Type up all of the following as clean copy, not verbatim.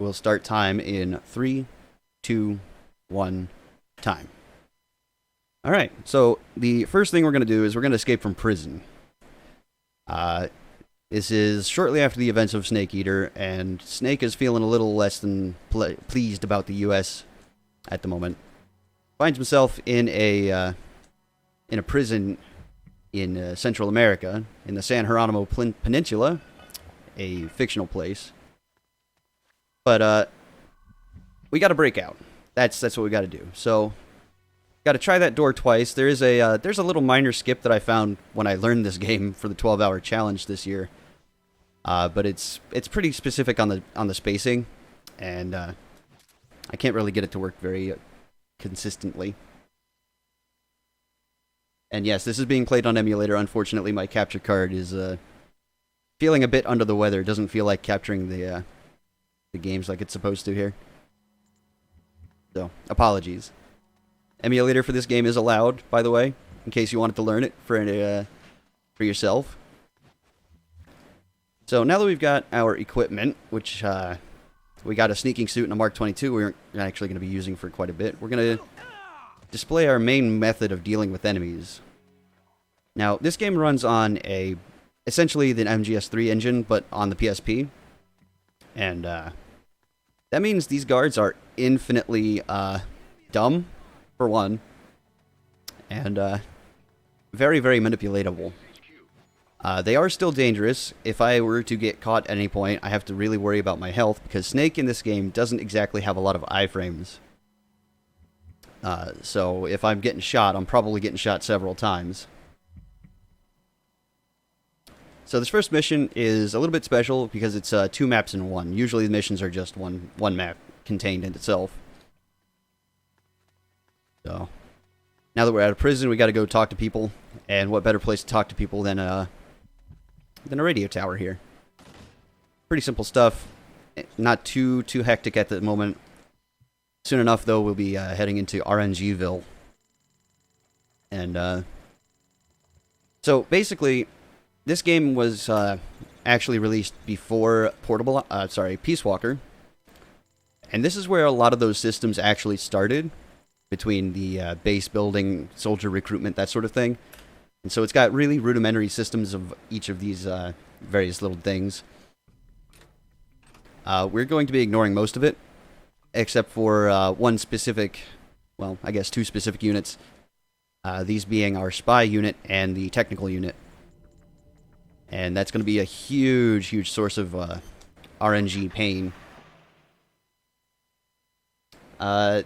We'll start time in 3, 2, 1, time. Alright, so the first thing we're going to do is we're going to escape from prison. This is shortly after the events of Snake Eater, and Snake is feeling a little less than pleased about the U.S. at the moment. Finds himself in a prison in Central America, in the San Geronimo Peninsula, a fictional place. But we got to break out. That's what we got to do. So, got to try that door twice. There's a little minor skip that I found when I learned this game for the 12-hour challenge this year. But it's pretty specific on the spacing, and I can't really get it to work very consistently. And yes, this is being played on emulator. Unfortunately, my capture card is feeling a bit under the weather. It doesn't feel like capturing the games like it's supposed to here. So, apologies. Emulator for this game is allowed, by the way, in case you wanted to learn it for yourself. So now that we've got our equipment, which we got a sneaking suit and a Mark 22 we're actually going to be using for quite a bit, we're going to display our main method of dealing with enemies. Now, this game runs on essentially the MGS3 engine, but on the PSP. And that means these guards are infinitely dumb, for one, and very, very manipulatable. They are still dangerous. If I were to get caught at any point, I have to really worry about my health, because Snake in this game doesn't exactly have a lot of iframes. So if I'm getting shot, I'm probably getting shot several times. So this first mission is a little bit special because it's 2 maps in one. Usually the missions are just one map contained in itself. So now that we're out of prison, we got to go talk to people, and what better place to talk to people than a radio tower here. Pretty simple stuff. Not too hectic at the moment. Soon enough, though, we'll be heading into RNGville. And so basically, this game was actually released before Peace Walker. And this is where a lot of those systems actually started, between the base building, soldier recruitment, that sort of thing. And so it's got really rudimentary systems of each of these various little things. We're going to be ignoring most of it, except for one specific, well, I guess 2 specific units. These being our spy unit and the technical unit. And that's going to be a huge, huge source of RNG pain.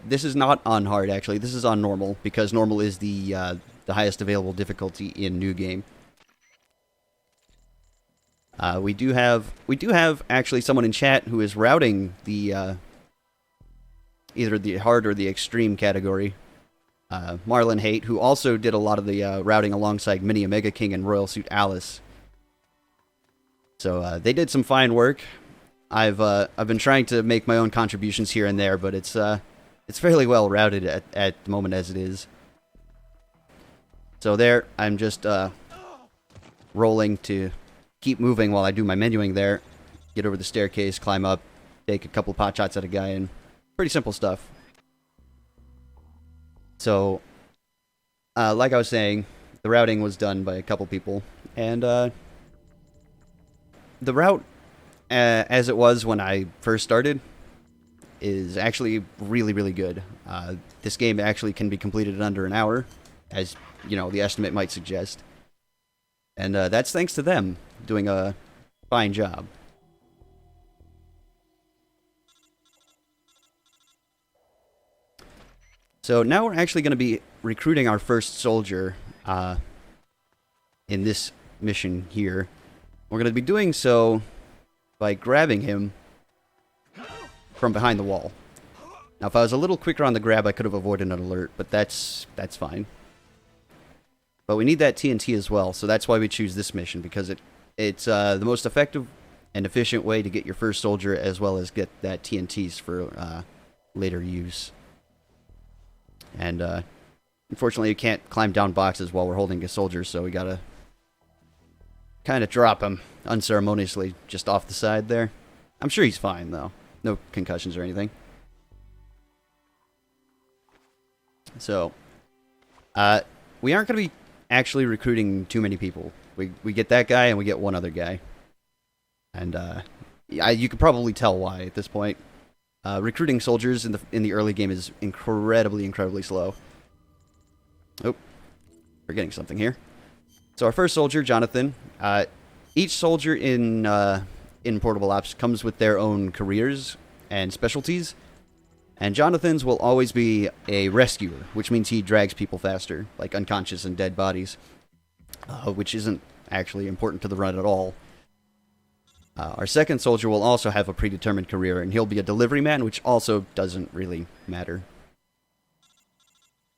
This is not on hard, actually. This is on normal, because normal is the highest available difficulty in New Game. We do have actually someone in chat who is routing the either the hard or the extreme category. Marlon Haight, who also did a lot of the routing alongside Mini Omega King and Royal Suit Alice. So they did some fine work. I've been trying to make my own contributions here and there, but it's fairly well routed at the moment as it is. So there, I'm just rolling to keep moving while I do my menuing there. Get over the staircase, climb up, take a couple pot shots at a guy, and pretty simple stuff. So, like I was saying, the routing was done by a couple people, and the route, as it was when I first started, is actually really, really good. This game actually can be completed in under an hour, as you know the estimate might suggest, and that's thanks to them doing a fine job. So now we're actually going to be recruiting our first soldier in this mission here. We're going to be doing so by grabbing him from behind the wall. Now, if I was a little quicker on the grab, I could have avoided an alert, but that's fine. But we need that TNT as well, so that's why we choose this mission, because it's the most effective and efficient way to get your first soldier, as well as get that TNTs for later use. And unfortunately, you can't climb down boxes while we're holding a soldier, so we gotta kind of drop him unceremoniously just off the side there. I'm sure he's fine, though. no concussions or anything. So, we aren't going to be actually recruiting too many people. We get that guy and we get one other guy. And you could probably tell why at this point. Recruiting soldiers in the early game is incredibly slow. Oh, forgetting something here. So our first soldier, Jonathan. Each soldier in Portable Ops comes with their own careers and specialties. And Jonathan's will always be a rescuer, which means he drags people faster, like unconscious and dead bodies, which isn't actually important to the run at all. Our second soldier will also have a predetermined career, and he'll be a delivery man, which also doesn't really matter.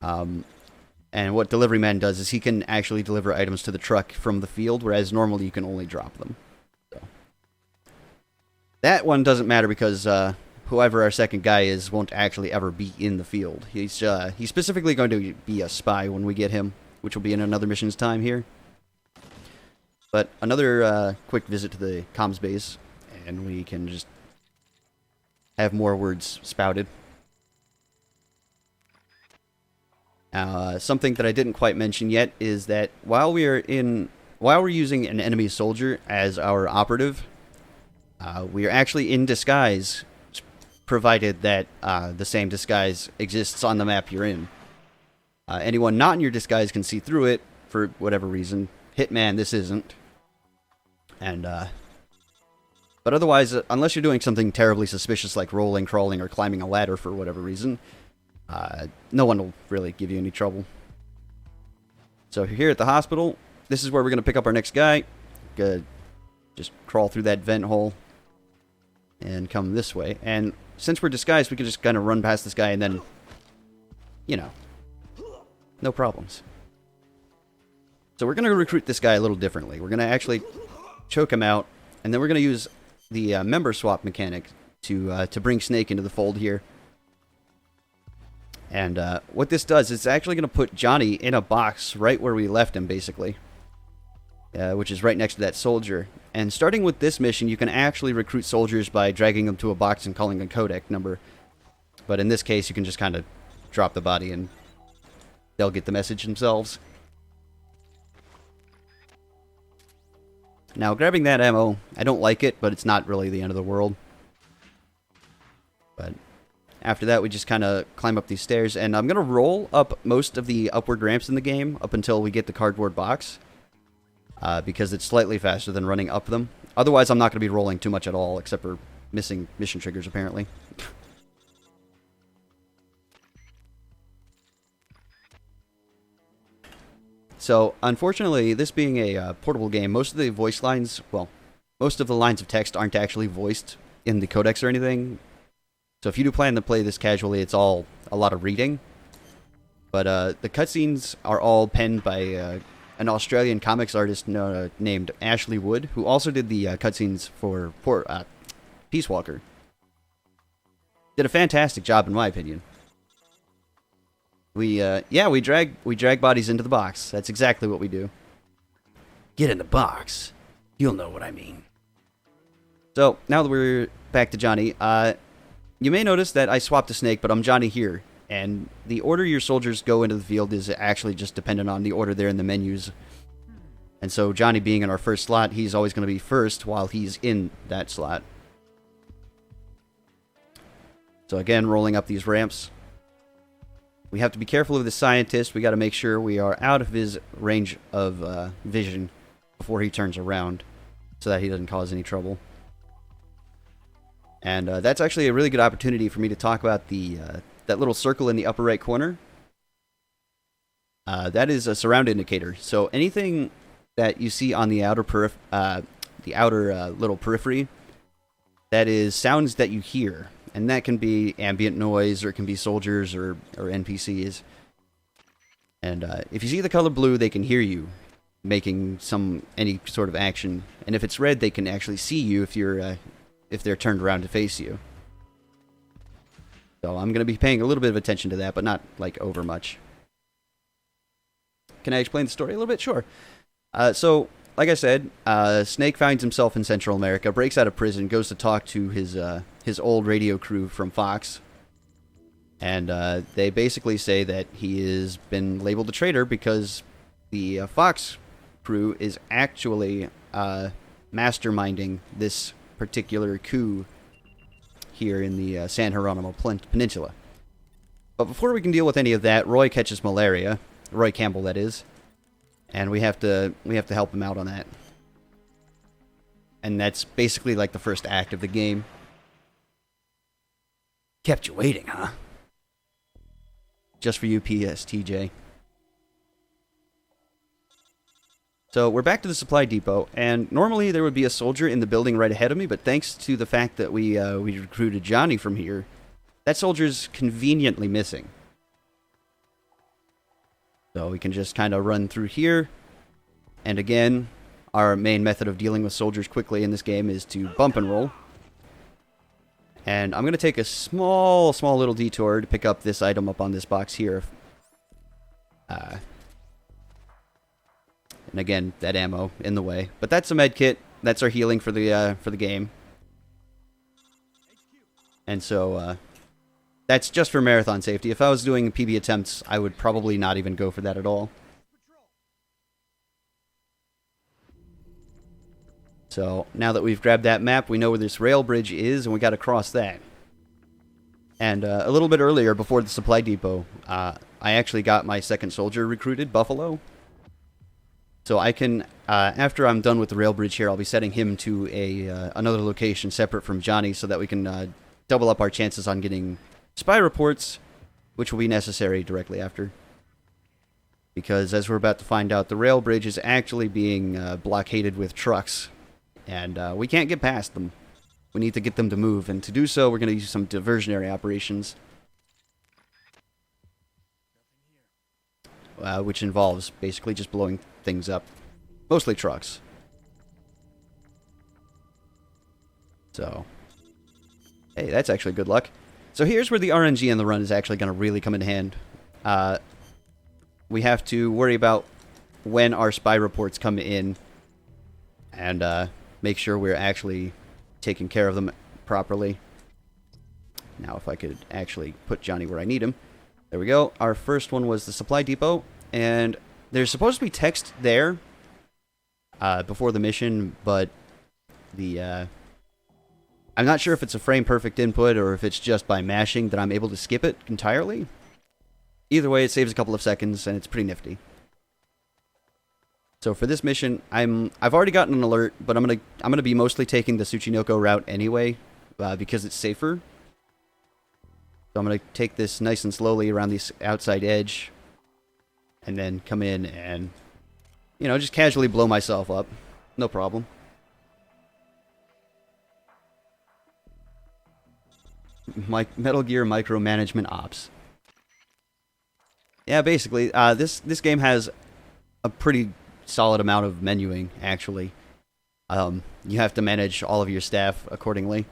And what delivery man does is he can actually deliver items to the truck from the field, whereas normally you can only drop them. So. That one doesn't matter because whoever our second guy is won't actually ever be in the field. He's specifically going to be a spy when we get him, which will be in another mission's time here. But another quick visit to the comms base, and we can just have more words spouted. Something that I didn't quite mention yet is that while we're using an enemy soldier as our operative, we are actually in disguise, provided that the same disguise exists on the map you're in. Anyone not in your disguise can see through it for whatever reason. Hitman, this isn't. And but otherwise, unless you're doing something terribly suspicious like rolling, crawling, or climbing a ladder for whatever reason, no one will really give you any trouble. So here at the hospital, this is where we're going to pick up our next guy. Just crawl through that vent hole and come this way. And since we're disguised, we can just kind of run past this guy and then, no problems. So we're going to recruit this guy a little differently. We're going to actually choke him out, and then we're going to use the member swap mechanic to bring Snake into the fold here. And what this does is it's actually going to put Johnny in a box right where we left him, basically, which is right next to that soldier. And starting with this mission, you can actually recruit soldiers by dragging them to a box and calling a codec number. But in this case, you can just kind of drop the body and they'll get the message themselves. Now, grabbing that ammo, I don't like it, but it's not really the end of the world. But after that, we just kind of climb up these stairs, and I'm going to roll up most of the upward ramps in the game up until we get the cardboard box, because it's slightly faster than running up them. Otherwise, I'm not going to be rolling too much at all, except for missing mission triggers, apparently. So, unfortunately, this being a portable game, most of the voice lines, well, most of the lines of text aren't actually voiced in the codecs or anything. So if you do plan to play this casually, it's all a lot of reading. But the cutscenes are all penned by an Australian comics artist named Ashley Wood, who also did the cutscenes for Peace Walker. Did a fantastic job, in my opinion. We drag bodies into the box. That's exactly what we do. Get in the box. You'll know what I mean. So, now that we're back to Johnny, you may notice that I swapped to Snake, but I'm Johnny here. And the order your soldiers go into the field is actually just dependent on the order there in the menus. And so Johnny being in our first slot, he's always going to be first while he's in that slot. So again, rolling up these ramps. We have to be careful of the scientist. We got to make sure we are out of his range of vision before he turns around so that he doesn't cause any trouble. And that's actually a really good opportunity for me to talk about that little circle in the upper right corner. That is a surround indicator. So anything that you see on the outer little periphery, that is sounds that you hear. And that can be ambient noise, or it can be soldiers or NPCs. And if you see the color blue, they can hear you making any sort of action. And if it's red, they can actually see you if they're turned around to face you. So I'm going to be paying a little bit of attention to that, but not like over much. Can I explain the story a little bit? Sure. So, like I said, Snake finds himself in Central America, breaks out of prison, goes to talk to his his old radio crew from Fox. And they basically say that he has been labeled a traitor because the Fox crew is actually masterminding this particular coup here in the San Jeronimo Peninsula. But before we can deal with any of that, Roy catches malaria. Roy Campbell, that is. And we have to help him out on that. And that's basically like the first act of the game. Kept you waiting, huh? Just for you, PSTJ. So we're back to the supply depot, and normally there would be a soldier in the building right ahead of me, but thanks to the fact that we recruited Johnny from here, that soldier's conveniently missing. So we can just kind of run through here, and again, our main method of dealing with soldiers quickly in this game is to bump and roll. And I'm going to take a small little detour to pick up this item up on this box here. And again, that ammo in the way. But that's a med kit. That's our healing for the game. And so that's just for marathon safety. If I was doing PB attempts, I would probably not even go for that at all. So now that we've grabbed that map, we know where this rail bridge is, and we got to cross that. And a little bit earlier, before the supply depot, I actually got my second soldier recruited, Buffalo. So I can, after I'm done with the rail bridge here, I'll be setting him to another location separate from Johnny, so that we can double up our chances on getting spy reports, which will be necessary directly after. Because as we're about to find out, the rail bridge is actually being blockaded with trucks. And we can't get past them. We need to get them to move. And to do so, we're going to use some diversionary operations. Which involves basically just blowing things up. Mostly trucks. So, hey, that's actually good luck. So here's where the RNG in the run is actually going to really come in hand. We have to worry about when our spy reports come in. And make sure we're actually taking care of them properly. Now, if I could actually put Johnny where I need him. There we go. Our first one was the supply depot. And there's supposed to be text there before the mission, but the I'm not sure if it's a frame-perfect input or if it's just by mashing that I'm able to skip it entirely. Either way, it saves a couple of seconds, and it's pretty nifty. So for this mission, I've already gotten an alert, but I'm gonna be mostly taking the Tsuchinoko route anyway, because it's safer. So I'm gonna take this nice and slowly around the outside edge, and then come in and, you know, just casually blow myself up. No problem. Metal Gear micromanagement ops. Yeah, basically, this game has a pretty solid amount of menuing, actually. You have to manage all of your staff accordingly.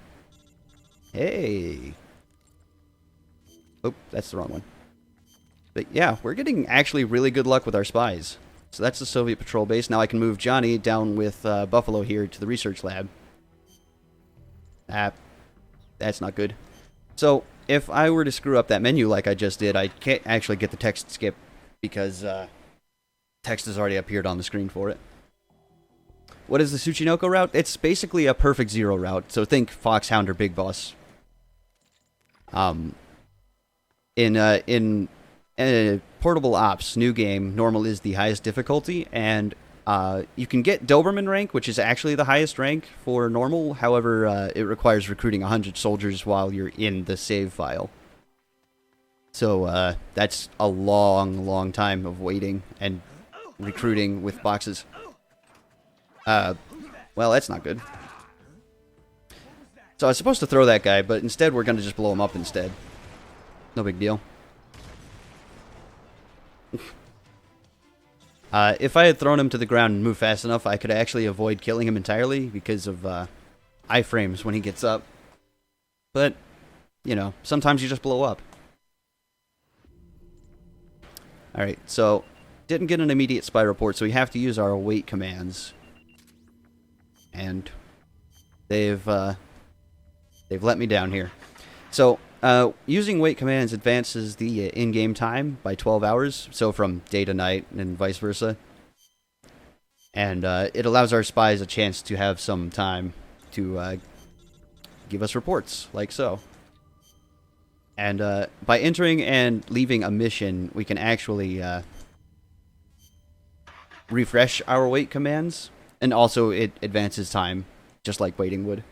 Hey! Oh, that's the wrong one. But yeah, we're getting actually really good luck with our spies. So that's the Soviet patrol base. Now I can move Johnny down with Buffalo here to the research lab. That's not good. So if I were to screw up that menu like I just did, I can't actually get the text skip because text has already appeared on the screen for it. What is the Tsuchinoko route? It's basically a perfect zero route. So think Foxhound or Big Boss. In a portable ops new game, normal is the highest difficulty, and you can get Doberman rank, which is actually the highest rank for normal. However, it requires recruiting 100 soldiers while you're in the save file. So that's a long time of waiting and recruiting with boxes. Well, that's not good. So I was supposed to throw that guy, but instead we're going to just blow him up instead. No big deal. If I had thrown him to the ground and moved fast enough, I could actually avoid killing him entirely because of iframes when he gets up. But, you know, sometimes you just blow up. Alright, so didn't get an immediate spy report, so we have to use our await commands. And they've They've let me down here. So, using wait commands advances the in-game time by 12 hours, so from day to night and vice versa. And it allows our spies a chance to have some time to give us reports, like so. And by entering and leaving a mission, we can actually refresh our wait commands, and also it advances time, just like waiting would.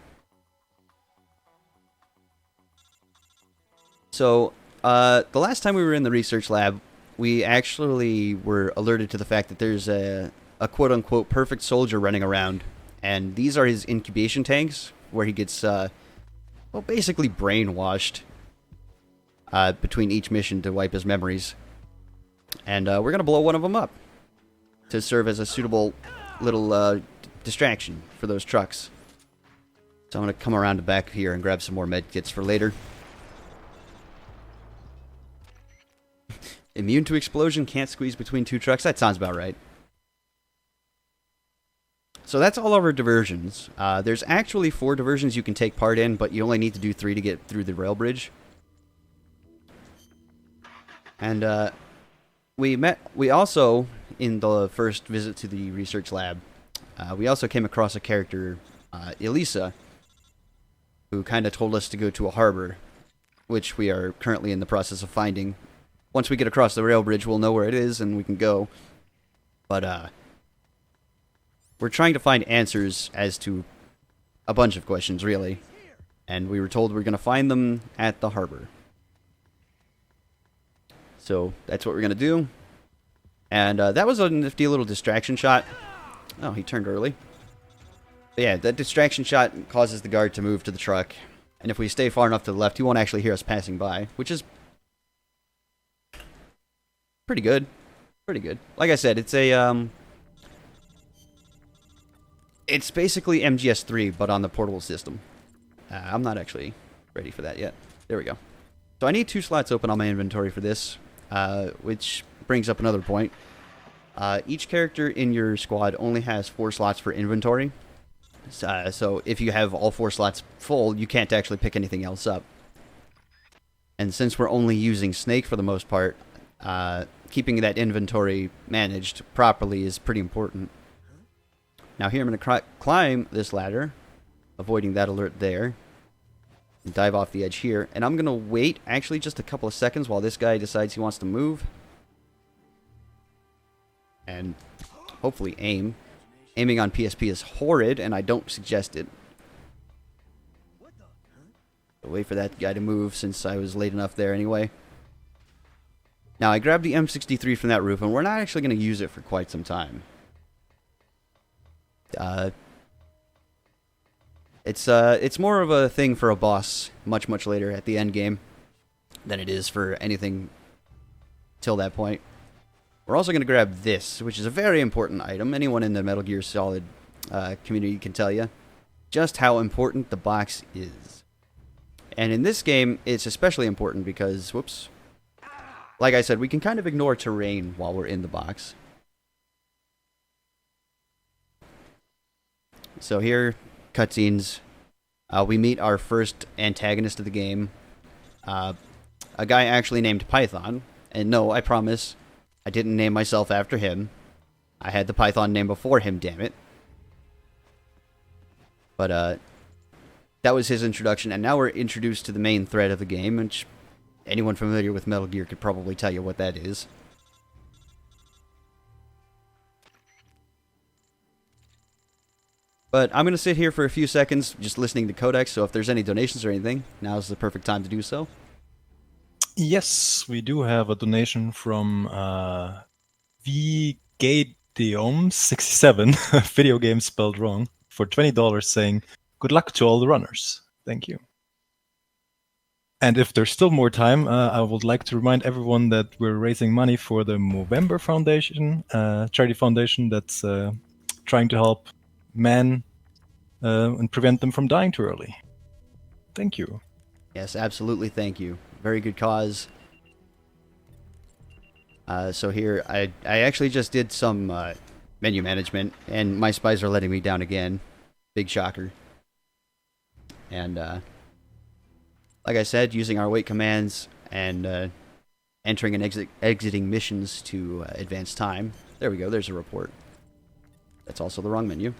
So, the last time we were in the research lab, we actually were alerted to the fact that there's a quote-unquote perfect soldier running around, and these are his incubation tanks, where he gets, well, basically brainwashed between each mission to wipe his memories. And we're going to blow one of them up to serve as a suitable little distraction for those trucks. So I'm going to come around the back here and grab some more med kits for later. Immune to explosion, can't squeeze between two trucks. That sounds about right. So that's all of our diversions. There's actually 4 diversions you can take part in, but you only need to do 3 to get through the rail bridge. And we also, in the first visit to the research lab, we also came across a character, Elisa, who kind of told us to go to a harbor, which we are currently in the process of finding. Once we get across the rail bridge, we'll know where it is and we can go. But we're trying to find answers as to a bunch of questions, really. And we were told we're going to find them at the harbor. So that's what we're going to do. And that was a nifty little distraction shot. Oh, he turned early. But yeah, that distraction shot causes the guard to move to the truck. And if we stay far enough to the left, he won't actually hear us passing by, which is pretty good. Pretty good. Like I said, it's a it's basically MGS3, but on the portable system. I'm not actually ready for that yet. There we go. So I need 2 slots open on my inventory for this, which brings up another point. Each character in your squad only has 4 slots for inventory. So if you have all 4 slots full, you can't actually pick anything else up. And since we're only using Snake for the most part, keeping that inventory managed properly is pretty important. Now here I'm going to climb this ladder, avoiding that alert there, and dive off the edge here. And I'm going to wait actually just a couple of seconds while this guy decides he wants to move. And hopefully aim. Aiming on PSP is horrid, and I don't suggest it. I'll wait for that guy to move since I was late enough there anyway. Now I grabbed the M63 from that roof, and we're not actually going to use it for quite some time. It's more of a thing for a boss much later at the end game than it is for anything till that point. We're also going to grab this, which is a very important item. Anyone in the Metal Gear Solid community can tell you just how important the box is. And in this game, it's especially important because, whoops, like I said, we can kind of ignore terrain while we're in the box. So here, cutscenes. We meet our first antagonist of the game. A guy actually named Python. And no, I promise, I didn't name myself after him. I had the Python name before him, damn it. But, that was his introduction, and now we're introduced to the main thread of the game, which anyone familiar with Metal Gear could probably tell you what that is. But I'm going to sit here for a few seconds just listening to codecs, so if there's any donations or anything, now's the perfect time to do so. Yes, we do have a donation from VGadeom67, video game spelled wrong, for $20 saying, "Good luck to all the runners." Thank you. And if there's still more time, I would like to remind everyone that we're raising money for the Movember Foundation, charity foundation that's trying to help men and prevent them from dying too early. Thank you. Yes, absolutely, thank you. Very good cause. So here, I actually just did some menu management, and my spies are letting me down again. Big shocker. And like I said, using our wait commands and entering and exiting missions to advance time. There we go, there's a report. That's also the wrong menu.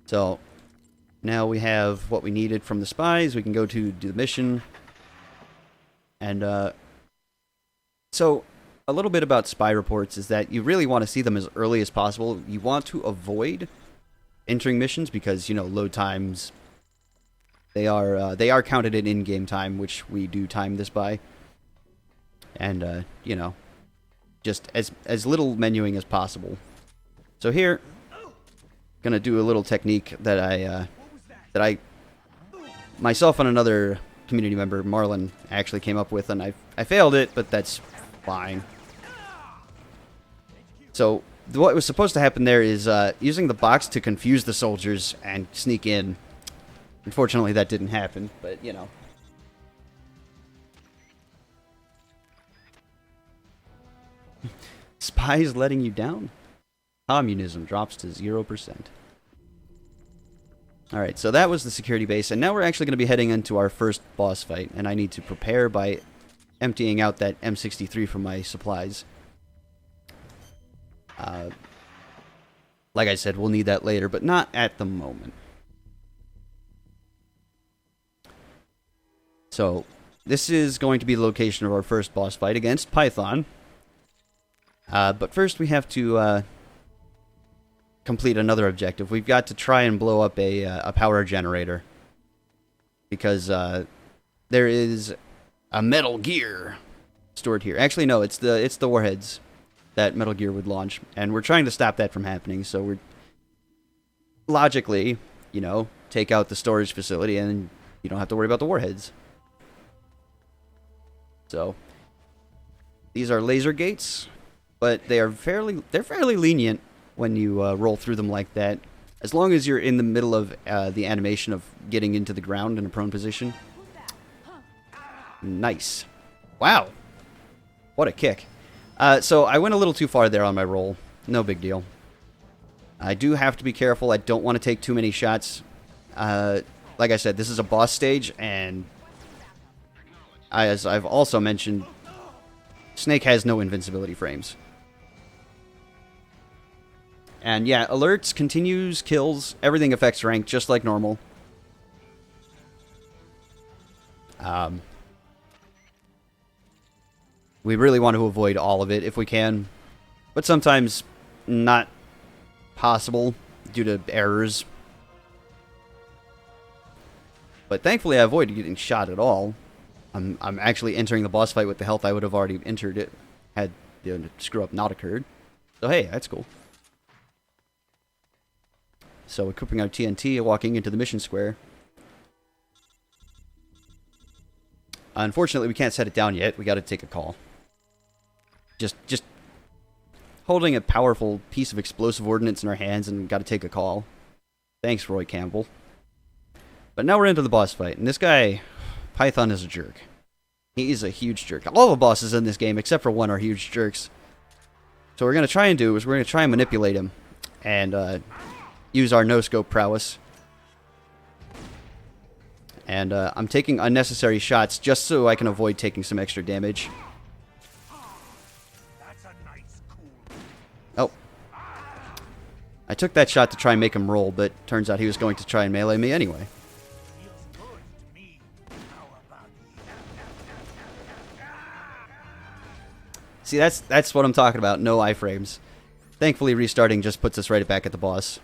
So, now we have what we needed from the spies. We can go to do the mission. And, so, a little bit about spy reports is that you really want to see them as early as possible. You want to avoid entering missions because, you know, load times, they are counted in in-game time, which we do time this by. And, you know, just as little menuing as possible. So here, gonna do a little technique that I myself and another community member, Marlon, actually came up with, and I failed it, but that's fine. So what was supposed to happen there is using the box to confuse the soldiers and sneak in. Unfortunately, that didn't happen, but you know. Spies letting you down? Communism drops to 0%. Alright, so that was the security base, and now we're actually going to be heading into our first boss fight, and I need to prepare by emptying out that M63 from my supplies. Like I said, we'll need that later, but not at the moment. So, this is going to be the location of our first boss fight against Python. But first we have to complete another objective. We've got to try and blow up a power generator. Because there is a Metal Gear stored here. Actually, no, it's the warheads that Metal Gear would launch. And we're trying to stop that from happening. So we're logically, you know, take out the storage facility and you don't have to worry about the warheads. So, these are laser gates. But they're fairly lenient when you roll through them like that. As long as you're in the middle of the animation of getting into the ground in a prone position. Nice. Wow. What a kick. So I went a little too far there on my roll. No big deal. I do have to be careful. I don't want to take too many shots. Like I said, this is a boss stage, and as I've also mentioned, Snake has no invincibility frames. And yeah, alerts, continues, kills, everything affects rank just like normal. We really want to avoid all of it if we can, but sometimes not possible due to errors. But thankfully I avoided getting shot at all. I'm actually entering the boss fight with the health I would have already entered it had the screw up not occurred. So hey, that's cool. So equipping our TNT, walking into the mission square. Unfortunately, we can't set it down yet. We got to take a call. Just holding a powerful piece of explosive ordnance in our hands and got to take a call. Thanks, Roy Campbell. But now we're into the boss fight, and this guy, Python, is a jerk. He is a huge jerk. All the bosses in this game, except for one, are huge jerks. So what we're going to try and do is we're going to try and manipulate him. And, use our no-scope prowess. And I'm taking unnecessary shots just so I can avoid taking some extra damage. Oh. I took that shot to try and make him roll, but turns out he was going to try and melee me anyway. See, that's what I'm talking about. No iframes. Thankfully, restarting just puts us right back at the boss.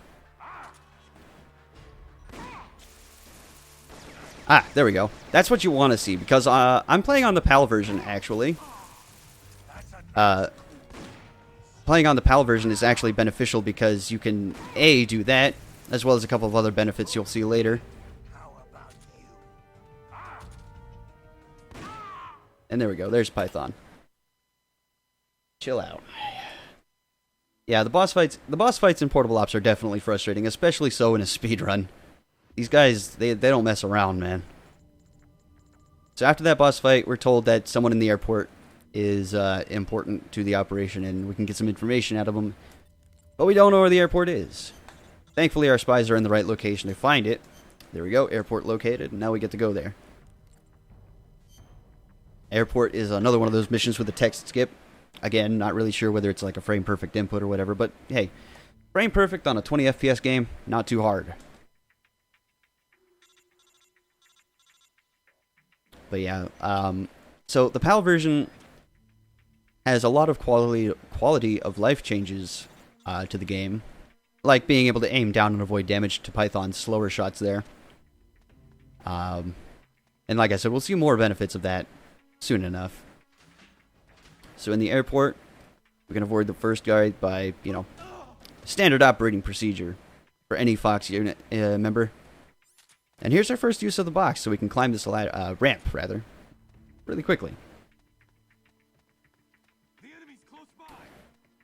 Ah, there we go. That's what you want to see, because I'm playing on the PAL version, actually. Playing on the PAL version is actually beneficial because you can, A, do that, as well as a couple of other benefits you'll see later. And there we go. There's Python. Chill out. Yeah, the boss fights in Portable Ops are definitely frustrating, especially so in a speedrun. These guys, they don't mess around, man. So after that boss fight, we're told that someone in the airport is important to the operation, and we can get some information out of them. But we don't know where the airport is. Thankfully, our spies are in the right location to find it. There we go. Airport located. Now we get to go there. Airport is another one of those missions with a text skip. Again, not really sure whether it's like a frame perfect input or whatever, but hey, frame perfect on a 20 FPS game, not too hard. But yeah, so the PAL version has a lot of quality of life changes to the game, like being able to aim down and avoid damage to Python's slower shots there. And like I said, we'll see more benefits of that soon enough. So in the airport, we can avoid the first guy by, you know, standard operating procedure for any Fox unit member. And here's our first use of the box, so we can climb this ramp, rather, really quickly.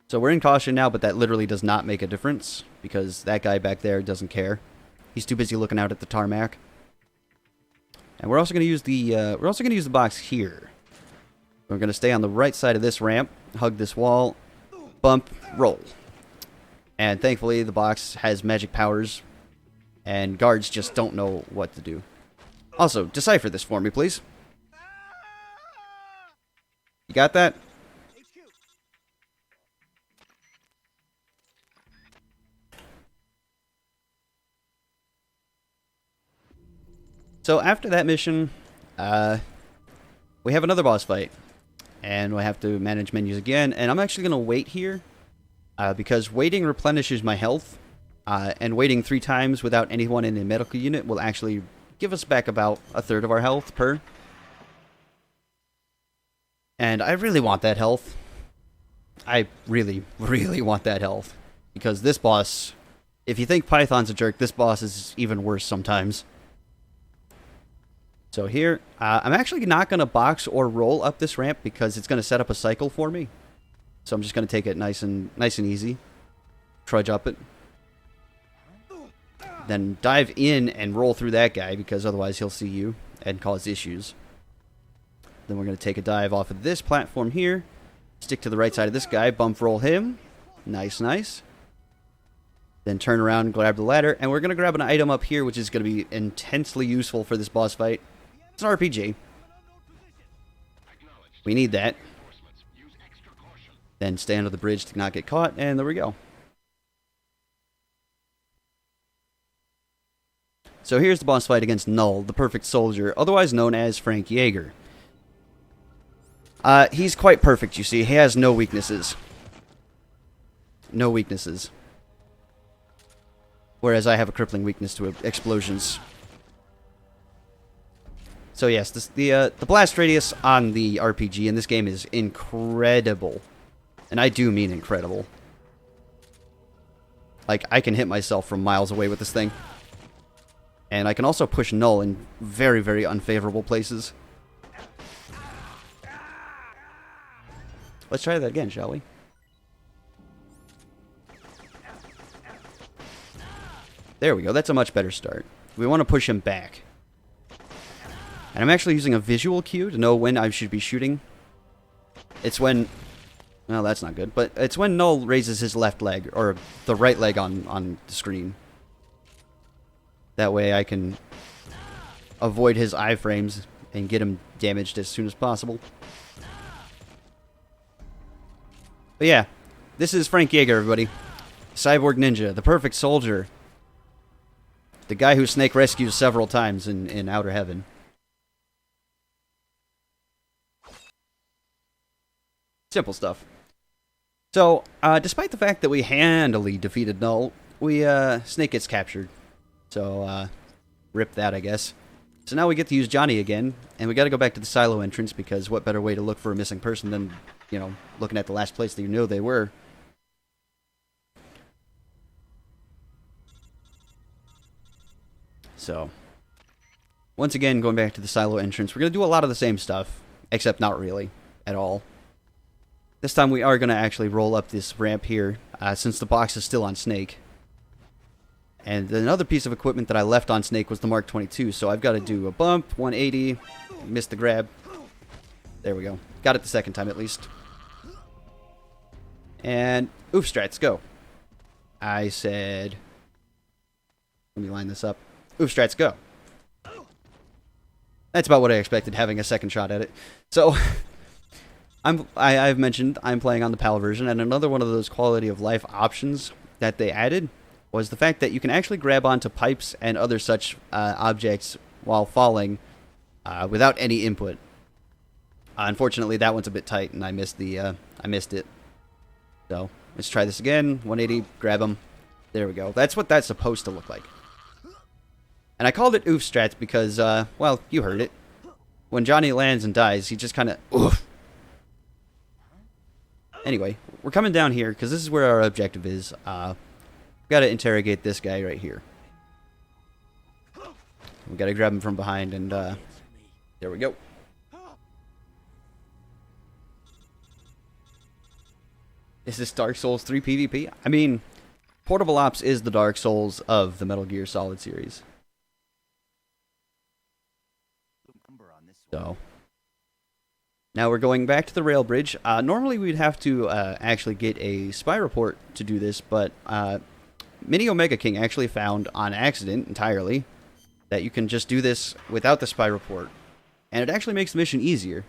So we're in caution now, but that literally does not make a difference, because that guy back there doesn't care. He's too busy looking out at the tarmac. And we're also going to use the box here. We're going to stay on the right side of this ramp, hug this wall, bump, roll. And thankfully, the box has magic powers, and guards just don't know what to do. Also, decipher this for me, please. You got that? So after that mission, we have another boss fight. And we have to manage menus again. And I'm actually going to wait here, because waiting replenishes my health. And waiting 3 times without anyone in a medical unit will actually give us back about a third of our health per. And I really want that health. I really, really want that health. Because this boss, if you think Python's a jerk, this boss is even worse sometimes. So here, I'm actually not going to box or roll up this ramp because it's going to set up a cycle for me. So I'm just going to take it nice and easy. Trudge up it. Then dive in and roll through that guy, because otherwise he'll see you and cause issues. Then we're going to take a dive off of this platform here. Stick to the right side of this guy. Bump roll him. Nice, nice. Then turn around and grab the ladder. And we're going to grab an item up here, which is going to be intensely useful for this boss fight. It's an RPG. We need that. Then stay under the bridge to not get caught. And there we go. So here's the boss fight against Null, the perfect soldier, otherwise known as Frank Jaeger. He's quite perfect, you see. He has no weaknesses. No weaknesses. Whereas I have a crippling weakness to explosions. So yes, the blast radius on the RPG in this game is incredible. And I do mean incredible. Like, I can hit myself from miles away with this thing. And I can also push Null in very, very unfavorable places. Let's try that again, shall we? There we go. That's a much better start. We want to push him back. And I'm actually using a visual cue to know when I should be shooting. It's when... Well, that's not good. But it's when Null raises his left leg, or the right leg on the screen. That way I can avoid his iframes and get him damaged as soon as possible. But yeah, this is Frank Jaeger, everybody. Cyborg Ninja, the perfect soldier. The guy who Snake rescues several times in Outer Heaven. Simple stuff. So, despite the fact that we handily defeated Null, Snake gets captured. So, rip that, I guess. So now we get to use Johnny again, and we gotta go back to the silo entrance, because what better way to look for a missing person than, you know, looking at the last place that you know they were. So, once again, going back to the silo entrance, we're gonna do a lot of the same stuff, except not really, at all. This time we are gonna actually roll up this ramp here, since the box is still on Snake. And another piece of equipment that I left on Snake was the Mark 22, so I've got to do a bump, 180, missed the grab. There we go. Got it the second time at least. And, oof strats, go. I said, let me line this up. Oof strats, go. That's about what I expected, having a second shot at it. So, I've mentioned I'm playing on the PAL version, and another one of those quality of life options that they added was the fact that you can actually grab onto pipes and other such objects while falling without any input. Unfortunately, that one's a bit tight, and I missed it. So let's try this again. 180, grab them. There we go. That's what that's supposed to look like. And I called it oof strats because, well, you heard it. When Johnny lands and dies, he just kind of oof. Anyway, we're coming down here because this is where our objective is. We've got to interrogate this guy right here. We've got to grab him from behind, and there we go. Is this Dark Souls 3 PvP? I mean, Portable Ops is the Dark Souls of the Metal Gear Solid series. So, now we're going back to the rail bridge. Normally we'd have to actually get a spy report to do this, but Mini Omega King actually found on accident entirely that you can just do this without the spy report. And it actually makes the mission easier.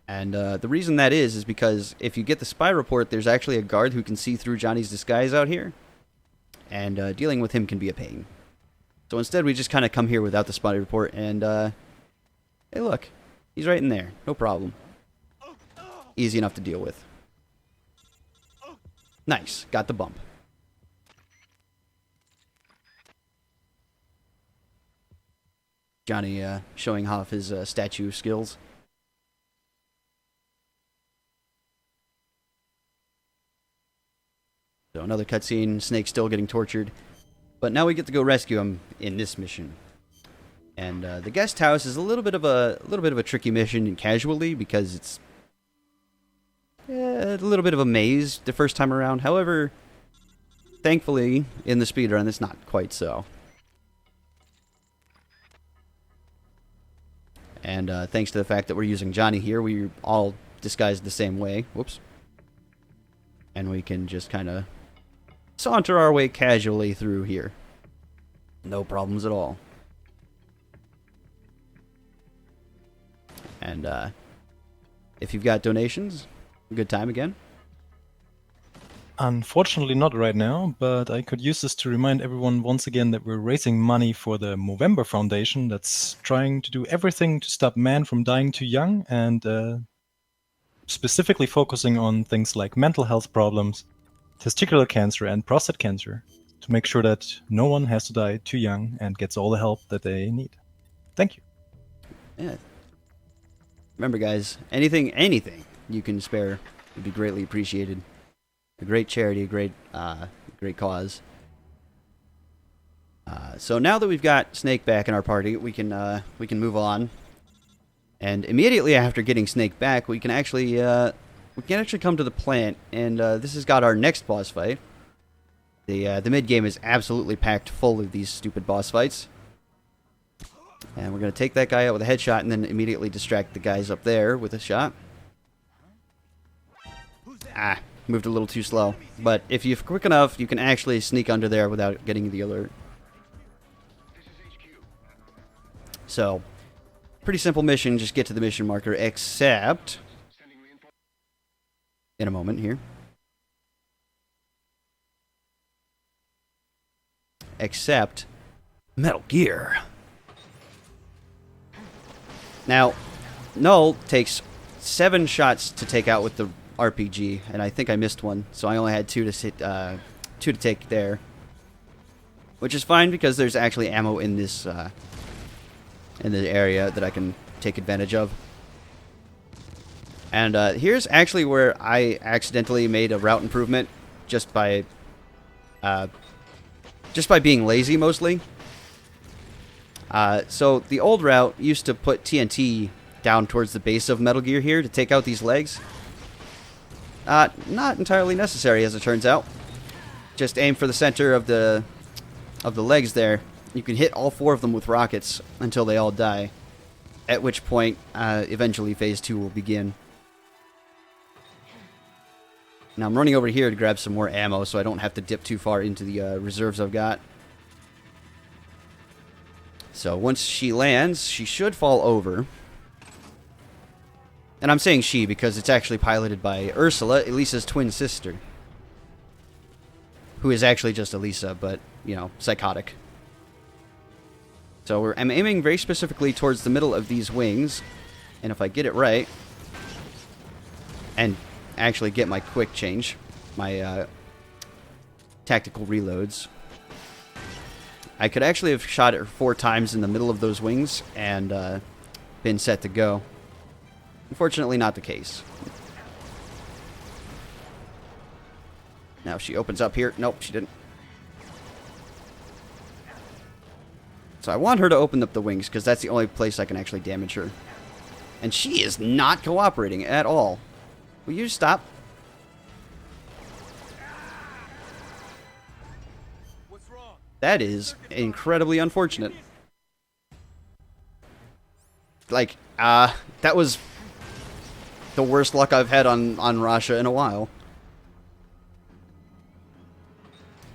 And the reason that is because if you get the spy report, there's actually a guard who can see through Johnny's disguise out here. And dealing with him can be a pain. So instead, we just kind of come here without the spy report, and, hey, look. He's right in there. No problem. Easy enough to deal with. Nice. Got the bump. Johnny showing off his statue skills. So another cutscene, Snake still getting tortured. But now we get to go rescue him in this mission. And the guest house is a little bit of a tricky mission casually because it's a little bit of a maze the first time around. However, thankfully in the speedrun it's not quite so. And thanks to the fact that we're using Johnny here, we're all disguised the same way. Whoops. And we can just kind of saunter our way casually through here. No problems at all. And if you've got donations, good time again. Unfortunately not right now, but I could use this to remind everyone once again that we're raising money for the Movember Foundation that's trying to do everything to stop men from dying too young, and specifically focusing on things like mental health problems, testicular cancer, and prostate cancer, to make sure that no one has to die too young and gets all the help that they need. Thank you. Yeah. Remember, guys, anything you can spare would be greatly appreciated. A great charity, a great cause. So now that we've got Snake back in our party, we can move on. And immediately after getting Snake back, we can actually come to the plant, and this has got our next boss fight. The mid game is absolutely packed full of these stupid boss fights. And we're gonna take that guy out with a headshot, and then immediately distract the guys up there with a shot. Moved a little too slow. But if you're quick enough, you can actually sneak under there without getting the alert. So, pretty simple mission, just get to the mission marker, except in a moment here. Except Metal Gear. Now, Null takes 7 shots to take out with the RPG, and I think I missed one, so I only had 2 to take there, which is fine because there's actually ammo in this in the area that I can take advantage of. And here's actually where I accidentally made a route improvement just by being lazy mostly. So the old route used to put TNT down towards the base of Metal Gear here to take out these legs. Not entirely necessary, as it turns out. Just aim for the center of the legs there. You can hit all 4 of them with rockets until they all die. At which point, eventually Phase 2 will begin. Now I'm running over here to grab some more ammo so I don't have to dip too far into the reserves I've got. So once she lands, she should fall over. And I'm saying she because it's actually piloted by Ursula, Elisa's twin sister. Who is actually just Elisa, but, you know, psychotic. So I'm aiming very specifically towards the middle of these wings. And if I get it right, and actually get my quick change, my tactical reloads, I could actually have shot it 4 times in the middle of those wings and been set to go. Unfortunately, not the case. Now, if she opens up here... Nope, she didn't. So I want her to open up the wings, because that's the only place I can actually damage her. And she is not cooperating at all. Will you stop? What's wrong? That is incredibly unfortunate. Like, that was the worst luck I've had on Russia in a while.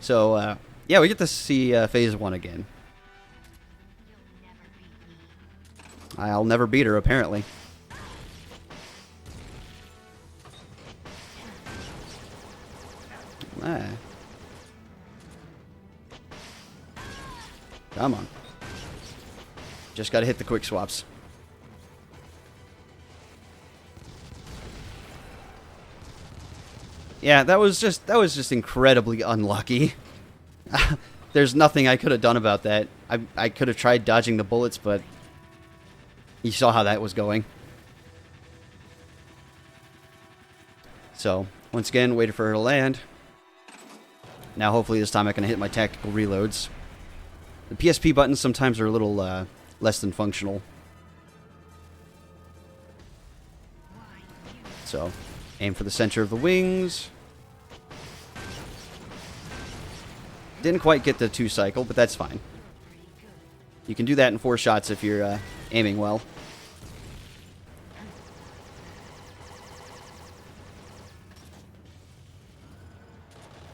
So, yeah, we get to see Phase 1 again. I'll never beat her, apparently. Ah. Come on. Just gotta hit the quick swaps. Yeah, that was just incredibly unlucky. There's nothing I could have done about that. I could have tried dodging the bullets, but you saw how that was going. So, once again, waited for her to land. Now, hopefully this time I can hit my tactical reloads. The PSP buttons sometimes are a little less than functional. So, aim for the center of the wings. Didn't quite get the 2 cycle, but that's fine. You can do that in 4 shots if you're aiming well.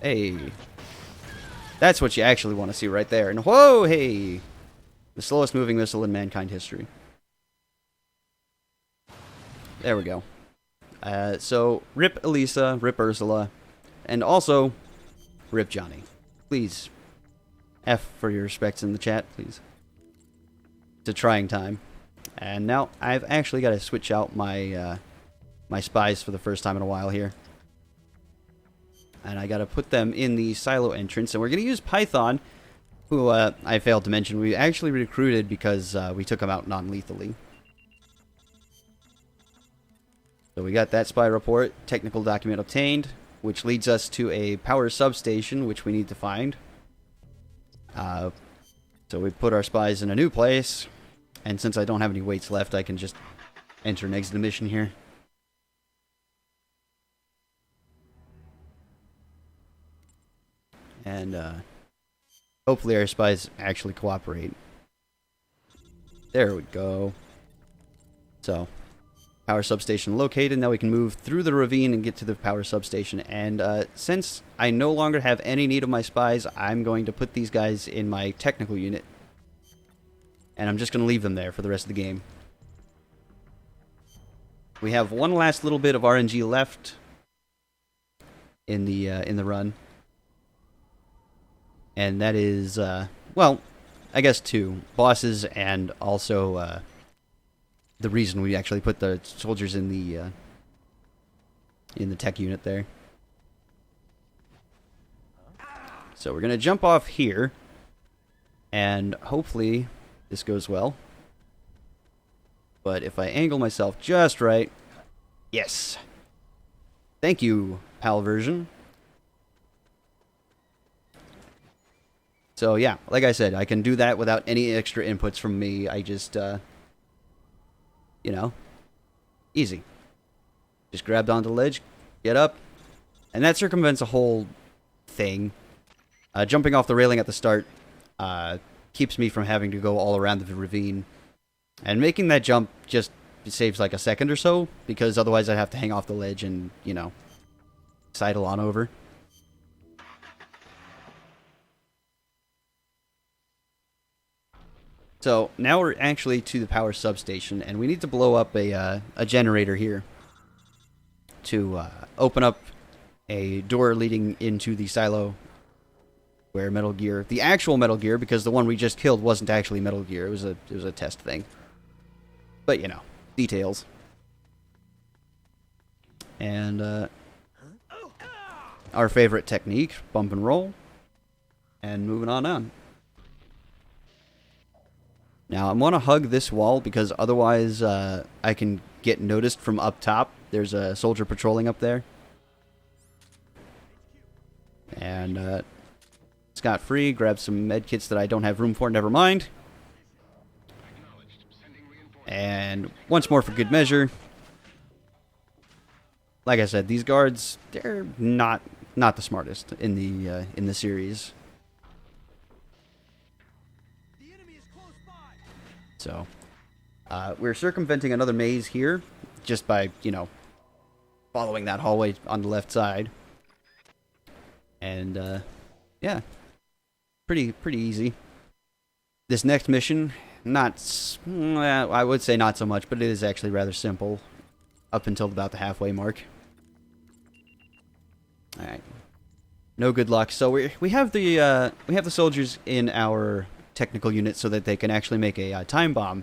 Hey. That's what you actually want to see right there. And whoa, hey! The slowest moving missile in mankind history. There we go. So, rip Elisa, rip Ursula, and also, rip Johnny. Please. F for your respects in the chat, please. It's a trying time. And now, I've actually got to switch out my, my spies for the first time in a while here. And I got to put them in the silo entrance. And we're going to use Python, who I failed to mention. We actually recruited because we took him out non-lethally. So we got that spy report, technical document obtained, which leads us to a power substation, which we need to find. So we put our spies in a new place. And since I don't have any weights left, I can just enter and exit the mission here. And hopefully our spies actually cooperate. There we go. So, power substation located. Now we can move through the ravine and get to the power substation. And since I no longer have any need of my spies, I'm going to put these guys in my technical unit. And I'm just going to leave them there for the rest of the game. We have one last little bit of RNG left in the run. And that is, well, I guess 2 bosses and also the reason we actually put the soldiers in the tech unit there. So we're gonna jump off here, and hopefully this goes well. But if I angle myself just right, yes. Thank you, PAL version. So yeah, like I said, I can do that without any extra inputs from me. I just, you know, easy. Just grabbed onto the ledge, get up, and that circumvents a whole thing. Jumping off the railing at the start keeps me from having to go all around the ravine. And making that jump just saves like a second or so, because otherwise I'd have to hang off the ledge and, you know, sidle on over. So now we're actually to the power substation, and we need to blow up a generator here to open up a door leading into the silo where Metal Gear, the actual Metal Gear, because the one we just killed wasn't actually Metal Gear, it was a test thing. But you know, details. And our favorite technique, bump and roll, and moving on. Now, I want to hug this wall because otherwise I can get noticed from up top. There's a soldier patrolling up there. And scot-free, grab some medkits that I don't have room for, never mind. And once more for good measure. Like I said, these guards, they're not the smartest in the series. So, we're circumventing another maze here, just by, you know, following that hallway on the left side. And, yeah, pretty easy. This next mission, I would say not so much, but it is actually rather simple, up until about the halfway mark. All right, no good luck. So we have the soldiers in our technical unit so that they can actually make a time bomb.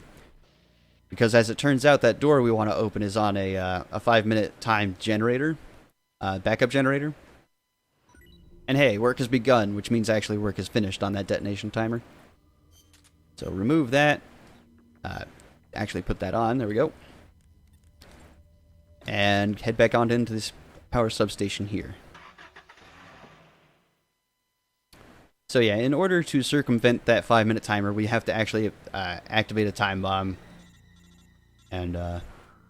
Because as it turns out, that door we want to open is on a 5-minute time generator, backup generator. And hey, work has begun, which means actually work is finished on that detonation timer. So remove that. Actually put that on. There we go. And head back on into this power substation here. So yeah, in order to circumvent that 5-minute timer, we have to actually activate a time bomb and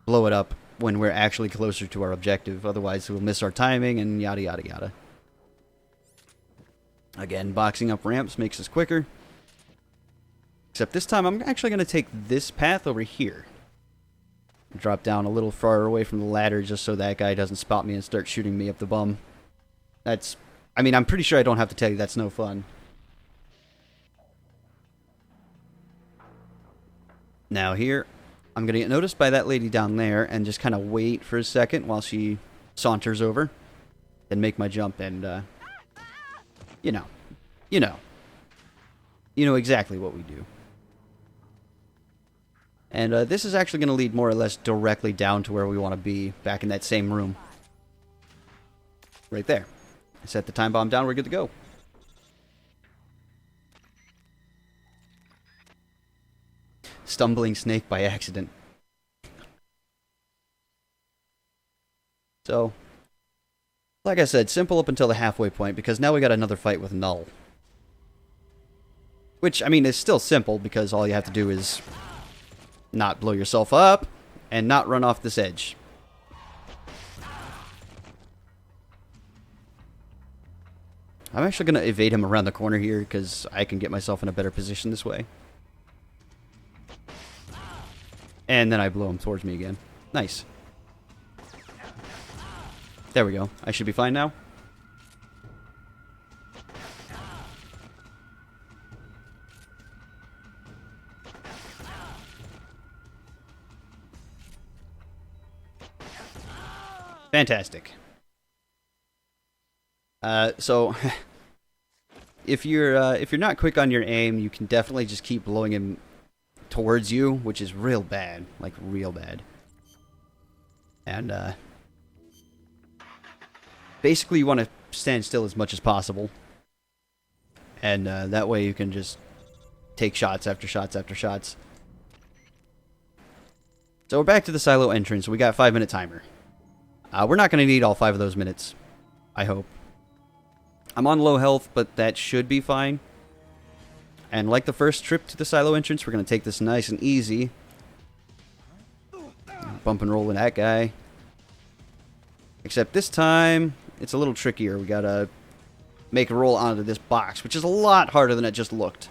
blow it up when we're actually closer to our objective. Otherwise, we'll miss our timing and yada yada yada. Again, boxing up ramps makes us quicker. Except this time, I'm actually going to take this path over here. Drop down a little far away from the ladder just so that guy doesn't spot me and start shooting me up the bum. That's... I mean, I'm pretty sure I don't have to tell you that's no fun. Now here, I'm going to get noticed by that lady down there and just kind of wait for a second while she saunters over. Then make my jump and, you know exactly what we do. And this is actually going to lead more or less directly down to where we want to be, back in that same room. Right there. Set the time bomb down, we're good to go. Stumbling snake by accident. So, like I said, simple up until the halfway point, because now we got another fight with Null. Which, I mean, is still simple, because all you have to do is not blow yourself up, and not run off this edge. I'm actually going to evade him around the corner here, because I can get myself in a better position this way. And then I blow him towards me again. Nice. There we go. I should be fine now. Fantastic. So if you're not quick on your aim, you can definitely just keep blowing him towards you, which is real bad, like real bad. And basically you want to stand still as much as possible, and that way you can just take shots after shots after shots. So we're back to the silo entrance. We got a 5-minute timer. We're not going to need all 5 of those minutes, I hope. I'm on low health, but that should be fine. And like the first trip to the silo entrance, we're going to take this nice and easy. Bump and roll with that guy. Except this time, it's a little trickier. We got to make a roll onto this box, which is a lot harder than it just looked.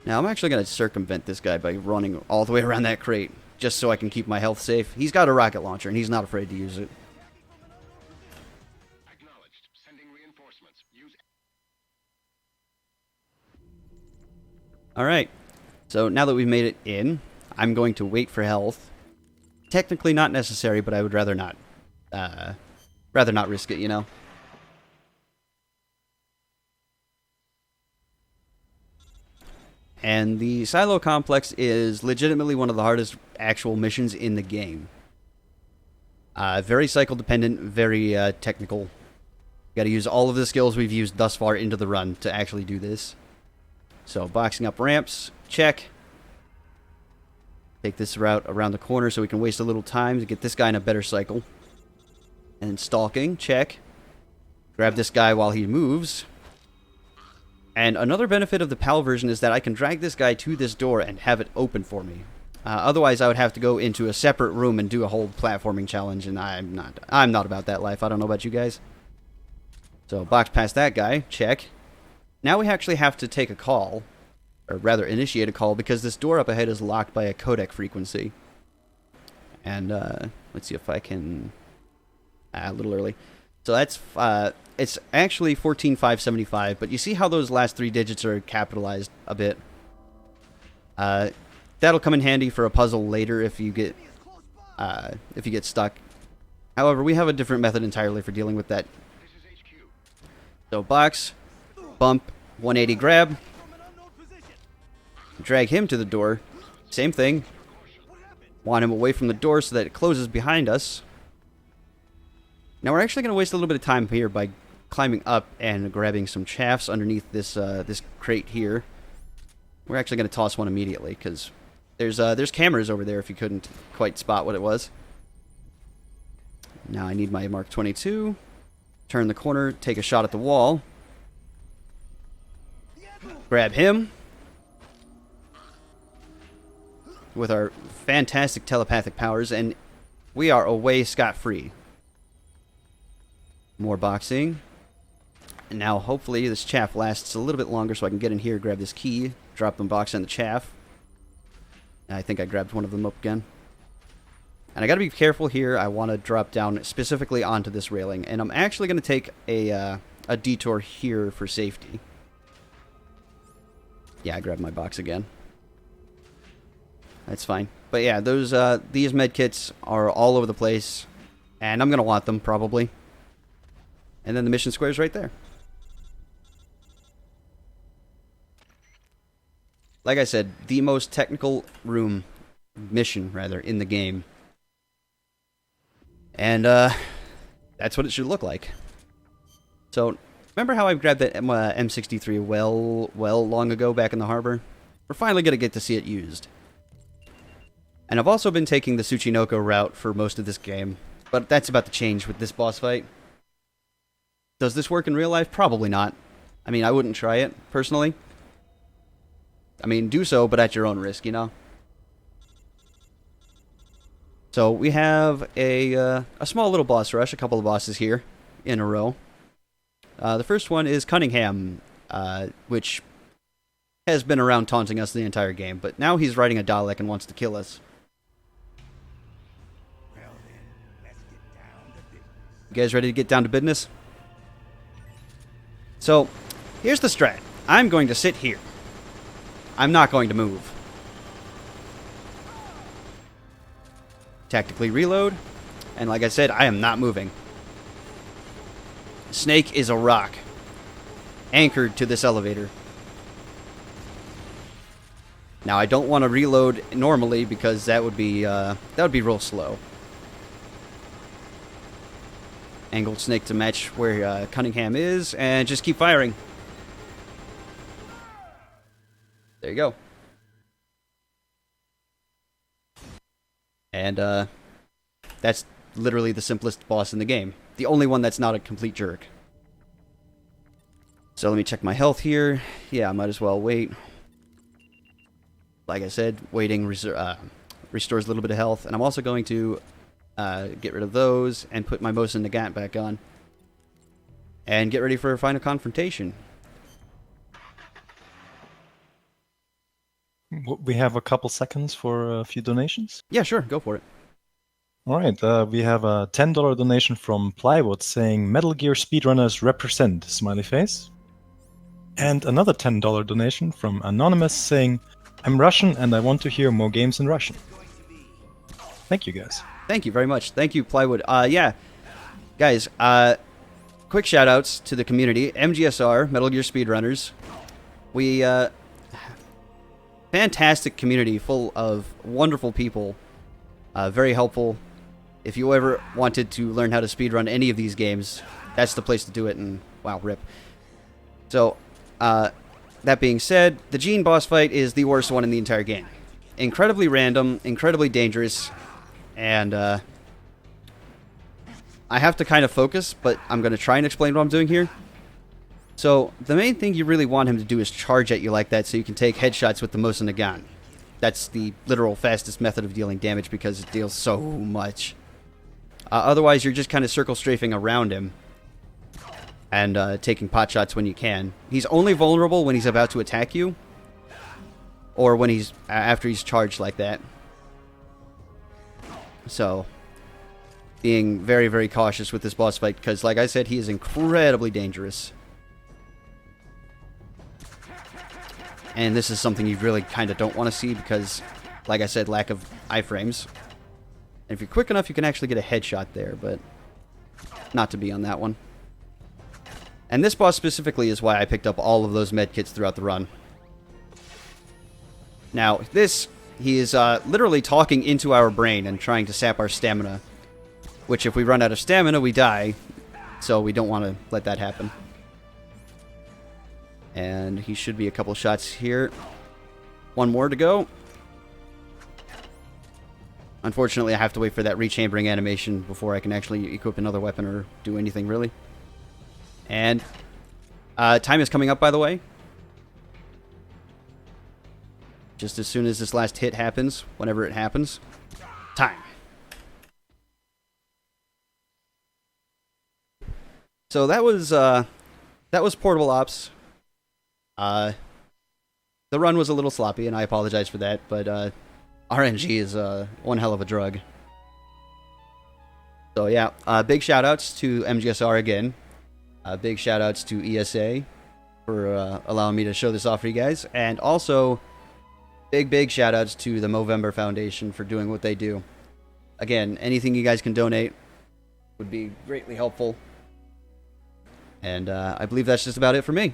Now, I'm actually going to circumvent this guy by running all the way around that crate. just so I can keep my health safe. He's got a rocket launcher, and he's not afraid to use it. Alright, so now that we've made it in, I'm going to wait for health. Technically not necessary, but I would rather not. Rather not risk it, you know? And the silo complex is legitimately one of the hardest actual missions in the game. Very cycle dependent, very technical. You gotta use all of the skills we've used thus far into the run to actually do this. So, boxing up ramps, check. Take this route around the corner so we can waste a little time to get this guy in a better cycle. And stalking, check. Grab this guy while he moves. And another benefit of the PAL version is that I can drag this guy to this door and have it open for me. Otherwise, I would have to go into a separate room and do a whole platforming challenge, and I'm not about that life. I don't know about you guys. So, box past that guy, check. Now we actually have to take a call, or rather initiate a call, because this door up ahead is locked by a codec frequency. And let's see if I can... a little early. So that's it's actually 14575, but you see how those last 3 digits are capitalized a bit. That'll come in handy for a puzzle later if you get stuck. However, we have a different method entirely for dealing with that. So box, bump, 180 grab, drag him to the door. Same thing. Want him away from the door so that it closes behind us. Now we're actually going to waste a little bit of time here by climbing up and grabbing some chaffs underneath this this crate here. We're actually going to toss one immediately because there's cameras over there if you couldn't quite spot what it was. Now I need my Mark 22. Turn the corner, take a shot at the wall. Grab him. With our fantastic telepathic powers, and we are away scot-free. More boxing. And now, hopefully, this chaff lasts a little bit longer so I can get in here, grab this key, drop them box on the chaff. And I think I grabbed one of them up again. And I gotta be careful here. I want to drop down specifically onto this railing. And I'm actually going to take a detour here for safety. Yeah, I grabbed my box again. That's fine. But yeah, these medkits are all over the place. And I'm going to want them, probably. And then the mission square is right there. Like I said, the most technical mission, in the game. And, that's what it should look like. So, remember how I grabbed that M63 well long ago back in the harbor? We're finally going to get to see it used. And I've also been taking the Tsuchinoko route for most of this game. But that's about to change with this boss fight. Does this work in real life? Probably not. I mean, I wouldn't try it, personally. I mean, do so, but at your own risk, you know? So, we have a small little boss rush, a couple of bosses here in a row. The first one is Cunningham, which has been around taunting us the entire game, but now he's riding a Dalek and wants to kill us. You guys ready to get down to business? So, here's the strat. I'm going to sit here. I'm not going to move. Tactically reload. And like I said, I am not moving. Snake is a rock. Anchored to this elevator. Now, I don't want to reload normally because that would be real slow. Angled snake to match where Cunningham is, and just keep firing. There you go. And that's literally the simplest boss in the game. The only one that's not a complete jerk. So let me check my health here. Yeah, I might as well wait. Like I said, waiting restores a little bit of health. And I'm also going to get rid of those and put my Mosin Nagant back on. And get ready for a final confrontation. We have a couple seconds for a few donations. Yeah, sure, go for it. All right, we have a $10 donation from Plywood saying Metal Gear speedrunners represent, smiley face. And another $10 donation from Anonymous saying, I'm Russian and I want to hear more games in Russian. Thank you, guys. Thank you very much. Thank you, Plywood. Yeah, guys, quick shout-outs to the community. MGSR, Metal Gear Speedrunners. We, fantastic community full of wonderful people. Very helpful. If you ever wanted to learn how to speedrun any of these games, that's the place to do it, and wow, rip. So, that being said, the Gene boss fight is the worst one in the entire game. Incredibly random, incredibly dangerous, and I have to kind of focus, but I'm going to try and explain what I'm doing here. So, the main thing you really want him to do is charge at you like that so you can take headshots with the Mosin Nagant. That's the literal fastest method of dealing damage because it deals so much. Otherwise, you're just kind of circle strafing around him and taking pot shots when you can. He's only vulnerable when he's about to attack you, or when he's after he's charged like that. So, being very, very cautious with this boss fight because, like I said, he is incredibly dangerous. And this is something you really kind of don't want to see because, like I said, lack of iframes. And if you're quick enough, you can actually get a headshot there, but not to be on that one. And this boss specifically is why I picked up all of those medkits throughout the run. Now, he is literally talking into our brain and trying to sap our stamina. Which, if we run out of stamina, we die. So we don't want to let that happen. And he should be a couple shots here. One more to go. Unfortunately, I have to wait for that rechambering animation before I can actually equip another weapon or do anything, really. And time is coming up, by the way. Just as soon as this last hit happens, whenever it happens. Time. So that was Portable Ops. The run was a little sloppy, and I apologize for that, but RNG is one hell of a drug. So yeah, big shoutouts to MGSR again. Big shoutouts to ESA for allowing me to show this off for you guys, and also big shoutouts to the Movember Foundation for doing what they do. Again, anything you guys can donate would be greatly helpful. And I believe that's just about it for me.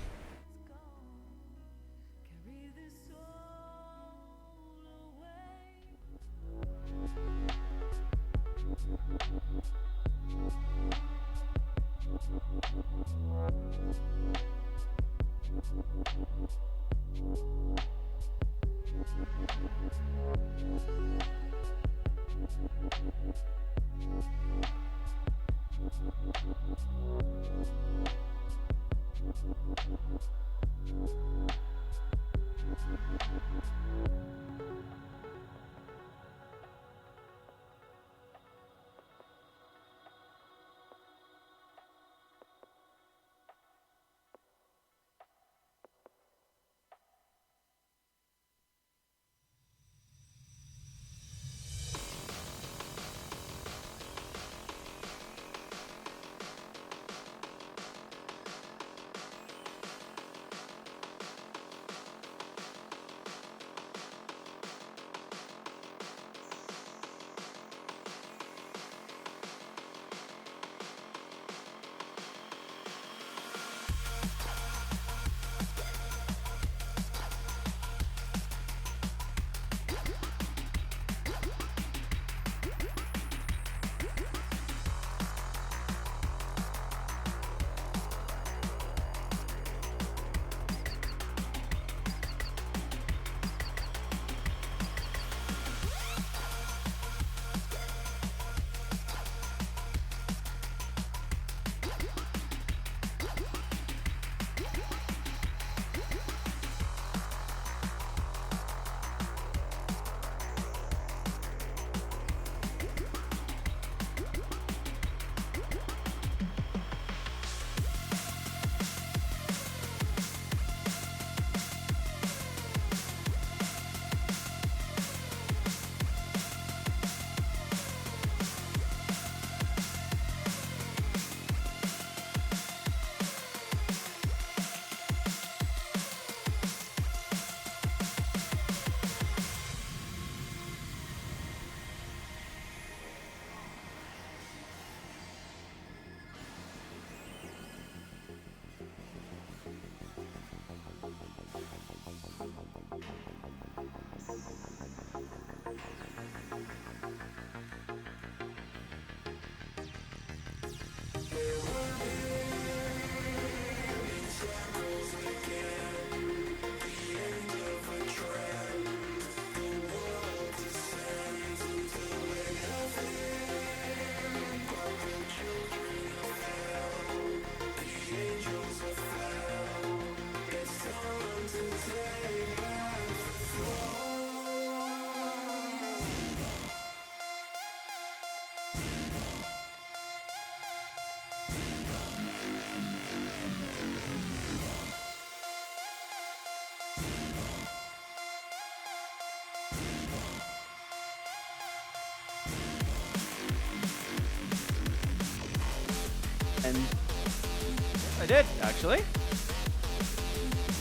did, actually.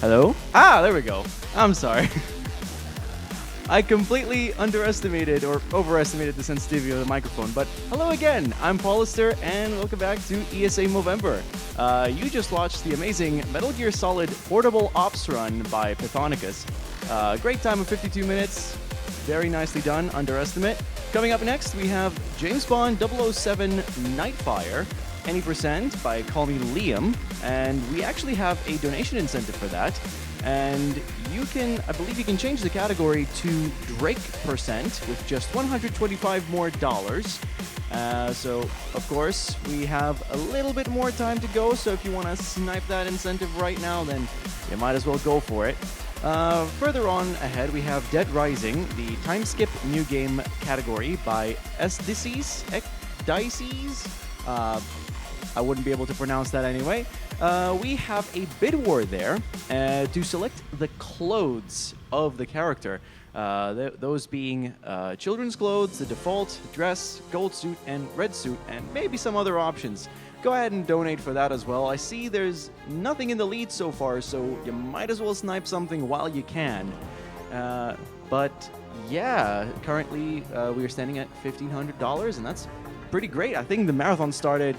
Hello? Ah, there we go. I'm sorry. I completely underestimated or overestimated the sensitivity of the microphone, but hello again. I'm Paulister, and welcome back to ESA Movember. You just watched the amazing Metal Gear Solid Portable Ops run by Pythonicus. Great time of 52 minutes. Very nicely done, underestimate. Coming up next, we have James Bond 007 Nightfire, Any Percent by Call Me Liam, and we actually have a donation incentive for that. And you can, I believe you can change the category to Drake Percent with just $125 more. So, of course, we have a little bit more time to go, so if you want to snipe that incentive right now, then you might as well go for it. Further on ahead, we have Dead Rising, the time skip new game category by Dices. I wouldn't be able to pronounce that anyway. We have a bid war there to select the clothes of the character. Those being children's clothes, the default, dress, gold suit, and red suit, and maybe some other options. Go ahead and donate for that as well. I see there's nothing in the lead so far, so you might as well snipe something while you can. But yeah, currently we are standing at $1,500, and that's pretty great. I think the marathon started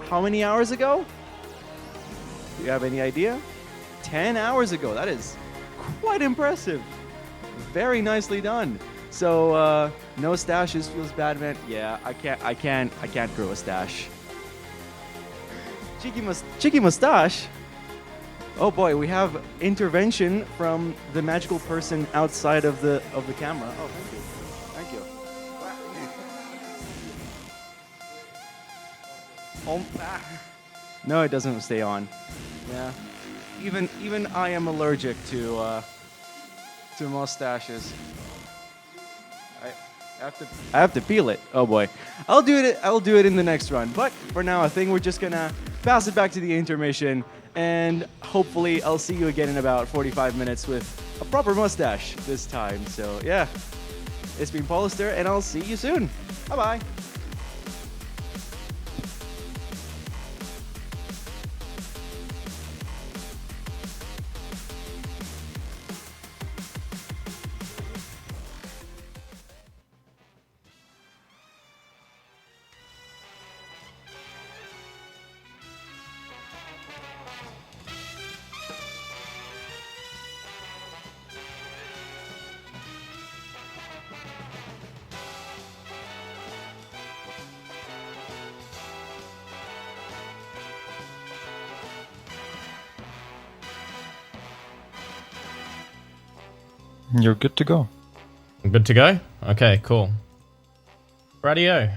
how many hours ago? Do you have any idea? 10 hours ago. That is quite impressive. Very nicely done. So no stashes feels bad, man. Yeah, I can't grow a stash. Cheeky mustache. Oh boy, we have intervention from the magical person outside of the camera. Oh, thank you. No, it doesn't stay on. Yeah. Even I am allergic to mustaches. I have to peel it. Oh boy. I'll do it in the next run. But for now, I think we're just gonna pass it back to the intermission, and hopefully I'll see you again in about 45 minutes with a proper mustache this time. So yeah. It's been Paulister, and I'll see you soon. Bye-bye. You're good to go. Good to go? Okay, cool. Radio.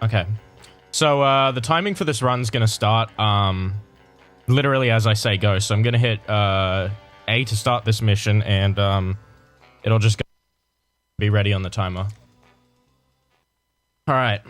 Okay. So the timing for this run's gonna start literally as I say go. So I'm gonna hit A to start this mission, and it'll just be ready on the timer. Alright.